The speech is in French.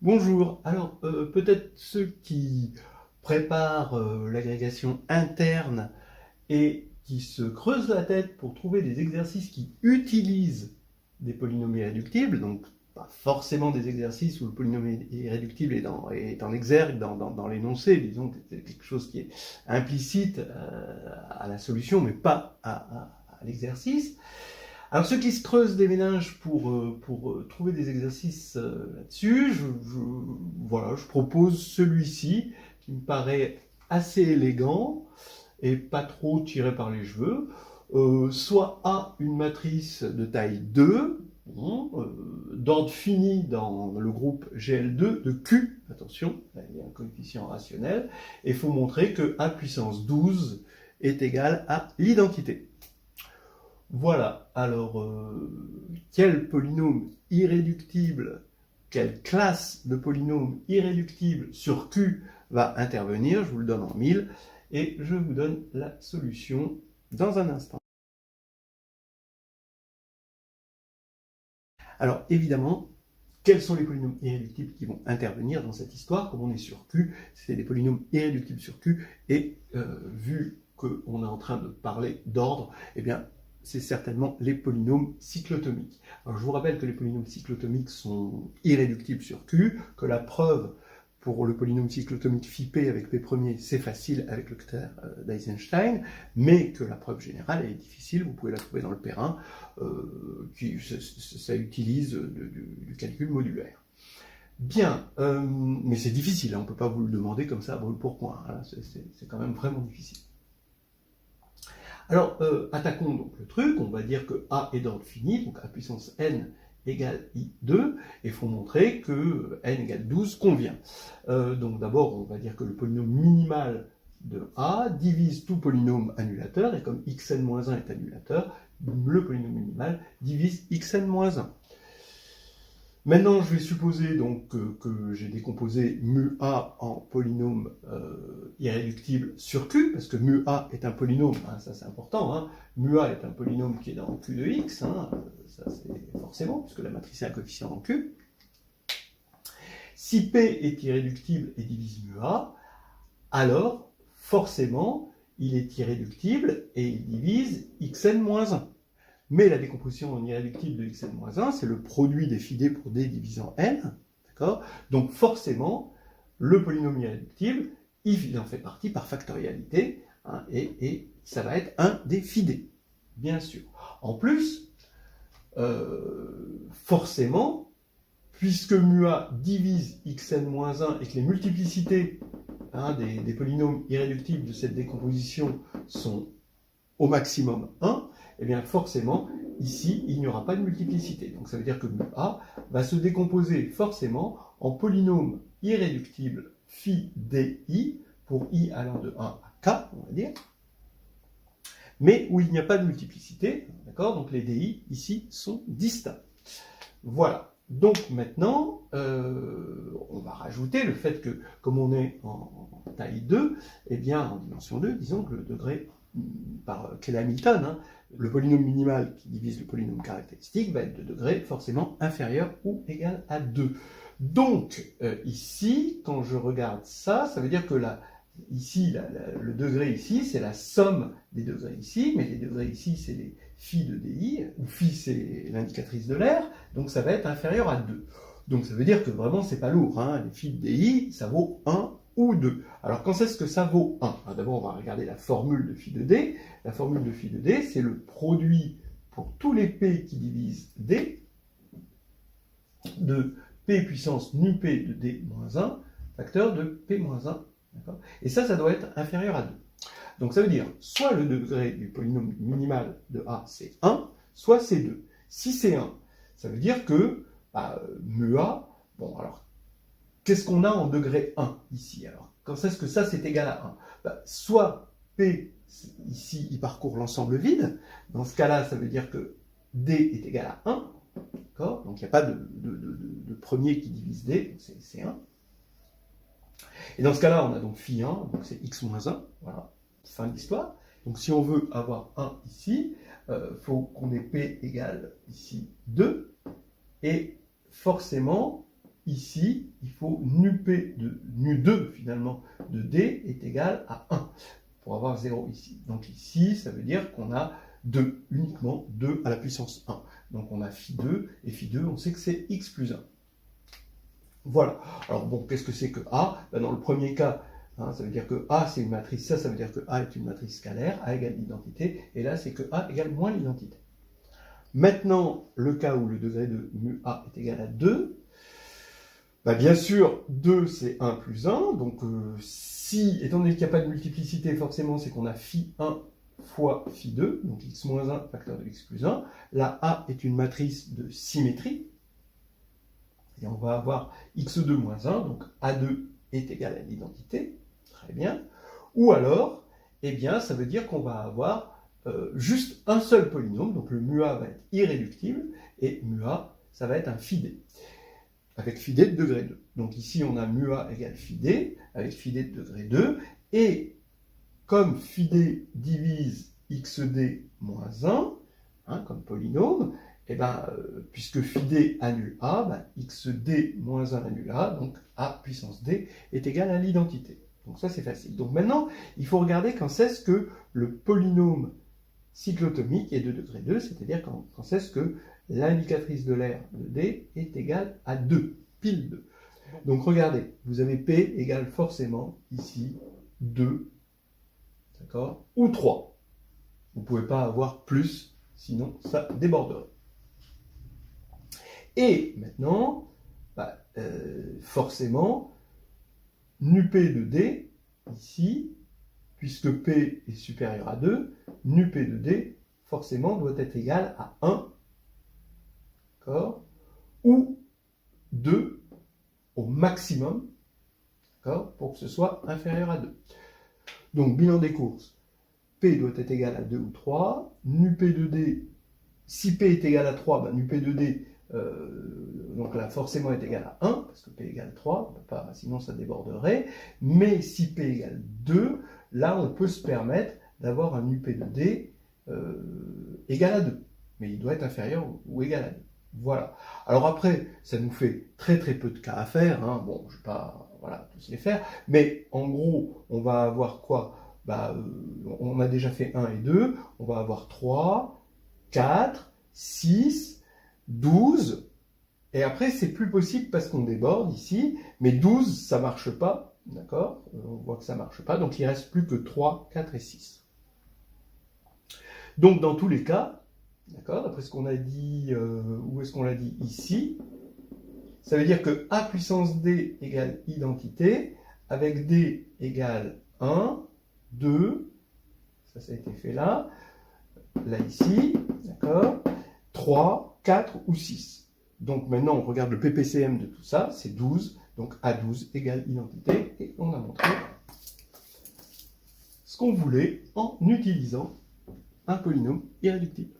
Bonjour. Alors, peut-être ceux qui préparent l'agrégation interne et qui se creusent la tête pour trouver des exercices qui utilisent des polynômes irréductibles, donc pas forcément des exercices où le polynôme irréductible est en exergue dans l'énoncé, disons que c'est quelque chose qui est implicite à la solution, mais pas à l'exercice. Alors ceux qui se creusent des méninges pour trouver des exercices là-dessus, voilà, je propose celui-ci qui me paraît assez élégant et pas trop tiré par les cheveux. Soit A, une matrice de taille 2, bon, d'ordre fini dans le groupe GL2 de Q, attention, il y a un coefficient rationnel, et il faut montrer que A puissance 12 est égal à l'identité. Voilà, alors quel polynôme irréductible, quelle classe de polynôme irréductible sur Q va intervenir, je vous le donne en 1000, et je vous donne la solution dans un instant. Alors évidemment, quels sont les polynômes irréductibles qui vont intervenir dans cette histoire? Comme on est sur Q, c'est des polynômes irréductibles sur Q, et vu qu'on est en train de parler d'ordre, eh bien, c'est certainement les polynômes cyclotomiques. Alors, je vous rappelle que les polynômes cyclotomiques sont irréductibles sur Q, que la preuve pour le polynôme cyclotomique phi p avec p premier, c'est facile avec le critère d'Eisenstein, mais que la preuve générale est difficile, vous pouvez la trouver dans le Perrin, ça utilise du calcul modulaire. Bien, mais c'est difficile, hein, on ne peut pas vous le demander comme ça à brûle pour point, hein, c'est quand même vraiment difficile. Alors, attaquons donc le truc, on va dire que A est d'ordre fini, donc A puissance n égale I2, et il faut montrer que n égale 12 convient. Donc d'abord, on va dire que le polynôme minimal de A divise tout polynôme annulateur, et comme xn-1 est annulateur, le polynôme minimal divise xn-1. Maintenant, je vais supposer donc que j'ai décomposé mu a en polynôme irréductible sur Q, parce que mu a est un polynôme, hein, ça c'est important, hein. Mu a est un polynôme qui est dans Q de x, hein, ça c'est forcément, puisque la matrice est un coefficient dans Q. Si P est irréductible et divise mu a, alors forcément il est irréductible et il divise xn-1. Mais la décomposition en irréductible de xn-1, c'est le produit des phi d pour d divisant n, d'accord? Donc forcément, le polynôme irréductible, il en fait partie par factorialité, hein, et ça va être un des phi d, bien sûr. En plus, forcément, puisque mu a divise xn-1 et que les multiplicités, hein, des polynômes irréductibles de cette décomposition sont au maximum 1, et bien forcément, ici, il n'y aura pas de multiplicité. Donc ça veut dire que mu a va se décomposer forcément en polynôme irréductible phi di, pour i allant de 1 à k, on va dire, mais où il n'y a pas de multiplicité, d'accord? Donc les di, ici, sont distincts. Voilà. Donc maintenant, on va rajouter le fait que, comme on est en taille 2, eh bien, en dimension 2, disons que le degré par Hamilton, hein, le polynôme minimal qui divise le polynôme caractéristique va être de degré forcément inférieur ou égal à 2. Donc, ici, quand je regarde ça, ça veut dire que ici, le degré ici, c'est la somme des degrés ici, mais les degrés ici, c'est les phi de di, où phi, c'est l'indicatrice de l'air, donc ça va être inférieur à 2. Donc ça veut dire que vraiment, c'est pas lourd, hein, les phi de di, ça vaut 1 ou 2. Alors, quand est-ce que ça vaut 1? D'abord, on va regarder la formule de phi de d. La formule de phi de d, c'est le produit pour tous les p qui divisent d, de p puissance nu p de d moins 1, facteur de p moins 1. Et ça doit être inférieur à 2. Donc ça veut dire, soit le degré du polynôme minimal de A, c'est 1, soit c'est 2. Si c'est 1, ça veut dire que mu A, bon alors, qu'est-ce qu'on a en degré 1 ici? Alors, quand est-ce que ça c'est égal à 1? Soit P, ici, il parcourt l'ensemble vide. Dans ce cas-là, ça veut dire que D est égal à 1. D'accord? Donc il n'y a pas de premier qui divise D, c'est 1. Et dans ce cas-là, on a donc phi 1, donc c'est x moins 1. Voilà, fin de l'histoire. Donc si on veut avoir 1 ici, il faut qu'on ait P égale ici 2. Et forcément, ici, il faut nu2 finalement de D est égal à 1 pour avoir 0 ici. Donc ici, ça veut dire qu'on a 2, uniquement 2 à la puissance 1. Donc on a phi2, et phi2, on sait que c'est x plus 1. Voilà. Alors bon, qu'est-ce que c'est que A? Ben, dans le premier cas, hein, ça veut dire que A c'est une matrice, ça veut dire que A est une matrice scalaire, A égale l'identité, et là c'est que A égale moins l'identité. Maintenant, le cas où le degré de mu A est égal à 2, ben, bien sûr, 2 c'est 1 plus 1, donc si, étant donné qu'il n'y a pas de multiplicité, forcément c'est qu'on a phi 1 fois phi 2, donc x moins 1 facteur de x plus 1. Là, A est une matrice de symétrie, et on va avoir x2 moins 1, donc A2 est égal à l'identité, très bien. Ou alors, eh bien, ça veut dire qu'on va avoir juste un seul polynôme, donc le mu A va être irréductible, et mu A, ça va être un phi d, avec phi d de degré 2. Donc ici, on a mu A égale phi d, avec phi d de degré 2, et comme phi d divise xd moins 1, hein, comme polynôme, et ben, puisque phi d annule a, ben, xd moins 1 annule a, donc a puissance d est égal à l'identité. Donc ça c'est facile. Donc maintenant, il faut regarder quand c'est-ce que le polynôme cyclotomique est de degré 2, c'est-à-dire quand c'est-ce que l'indicatrice de l'aire de d est égale à 2, pile 2. Donc regardez, vous avez p égale forcément ici 2, d'accord, ou 3. Vous ne pouvez pas avoir plus, sinon ça déborderait. Et maintenant, bah, forcément, nu p de d, ici, puisque p est supérieur à 2, nu p de d, forcément, doit être égal à 1, d'accord, ou 2 au maximum, d'accord, pour que ce soit inférieur à 2. Donc, bilan des courses, p doit être égal à 2 ou 3, nu p de d, si p est égal à 3, bah, nu p de d, donc là forcément est égal à 1, parce que p égale 3, on peut pas, sinon ça déborderait, mais si p égale 2, là on peut se permettre d'avoir un UP de d égal à 2, mais il doit être inférieur ou égal à 2. Voilà. Alors après, ça nous fait très peu de cas à faire, hein. Bon, je ne vais pas tous les faire, mais en gros, on va avoir quoi? Bah, on a déjà fait 1 et 2, on va avoir 3, 4, 6, 12, et après c'est plus possible parce qu'on déborde ici, mais 12 ça marche pas, d'accord, on voit que ça marche pas, donc il reste plus que 3, 4 et 6. Donc dans tous les cas, d'accord, d'après ce qu'on a dit, où est-ce qu'on l'a dit ici, ça veut dire que A puissance D égale identité, avec D égale 1, 2, ça a été fait là ici, d'accord, 3, 4 ou 6. Donc maintenant, on regarde le PPCM de tout ça, c'est 12, donc A12 égale identité, et on a montré ce qu'on voulait en utilisant un polynôme irréductible.